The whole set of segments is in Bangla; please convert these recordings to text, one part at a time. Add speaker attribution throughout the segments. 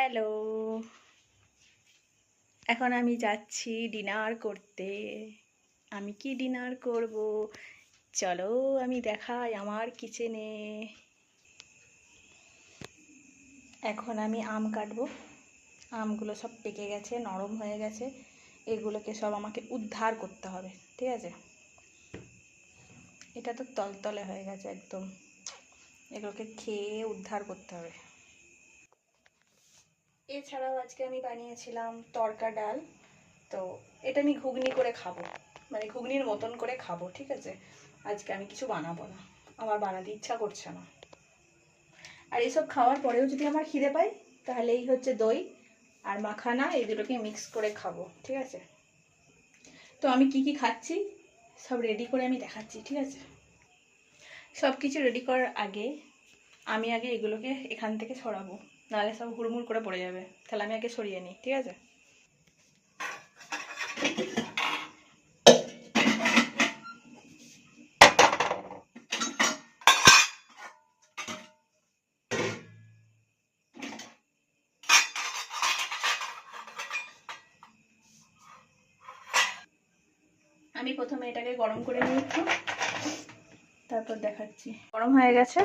Speaker 1: হ্যালো, এখন আমি যাচ্ছি ডিনার করতে। আমি কি ডিনার করব? চলো আমি দেখাই আমার কিচেনে। এখন আমি আম কাটবো। আমগুলো সব পেকে গেছে, নরম হয়ে গেছে। এগুলোকে সব আমাকে উদ্ধার করতে হবে, ঠিক আছে? এটা তো তলতলে হয়ে গেছে একদম। এগুলোকে খেয়ে উদ্ধার করতে হবে। এছাড়াও আজকে আমি বানিয়েছিলাম তড়কা ডাল। তো এটা আমি ঘুগনি করে খাবো, মানে ঘুগনির মতন করে খাবো, ঠিক আছে? আজকে আমি কিছু বানাবো না, আমার বানাতে ইচ্ছা করছে না। আর এইসব খাওয়ার পরেও যদি আমার খিদে পায়, তাহলে এই হচ্ছে দই আর মাখানা, এই দুটোকে মিক্স করে খাবো, ঠিক আছে? তো আমি কি কি খাচ্ছি সব রেডি করে আমি দেখাচ্ছি, ঠিক আছে? সব কিছু রেডি করার আগে আমি আগে এগুলোকে এখান থেকে সরাবো, নাহলে সব হুড়মুড় করে পড়ে যাবে। তাহলে আমি আগে সরিয়ে নিই, ঠিক আছে? আমি প্রথমে এটাকে গরম করে নিচ্ছি, তারপর দেখাচ্ছি। গরম হয়ে গেছে,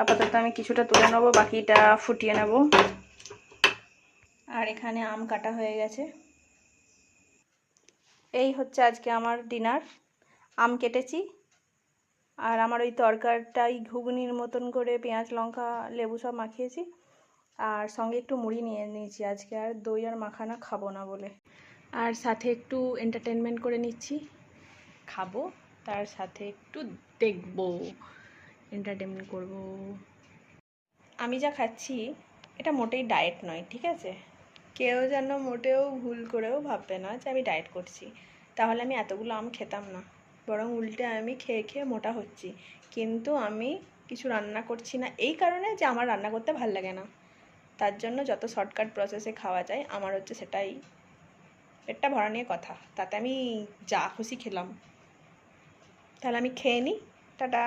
Speaker 1: আপাতত আমি কিছুটা তুলে নেবো, বাকিটা ফুটিয়ে নেব। আর এখানে আম কাটা হয়ে গেছে। এই হচ্ছে আজকে আমার ডিনার। আম কেটেছি, আর আমার ওই তরকারিটাই ঘুগনির মতন করে পেঁয়াজ লঙ্কা লেবু সব মাখিয়েছি, আর সঙ্গে একটু মুড়ি নিয়ে নিয়েছি আজকে। আর দই আর মাখানা খাবো না বলে, আর সাথে একটু এন্টারটেনমেন্ট করে নিচ্ছি। খাবো, তার সাথে একটু দেখবো, এন্টারটেনমেন্ট করব। আমি যা খাচ্ছি এটা মোটেই ডায়েট নয়, ঠিক আছে? কেউ যেন মোটেও ভুল করেও ভাববে না যে আমি ডায়েট করছি, তাহলে আমি এতগুলো আম খেতাম না। বরং উল্টে আমি খেয়ে খেয়ে মোটা হচ্ছি। কিন্তু আমি কিছু রান্না করছি না এই কারণে যে আমার রান্না করতে ভাল লাগে না। তার জন্য যত শর্টকাট প্রসেসে খাওয়া যায় আমার হচ্ছে সেটাই পেটটা ভরা নিয়ে কথা। তাতে আমি যা খুশি খেলাম। তাহলে আমি খেয়ে নিই। টাটা।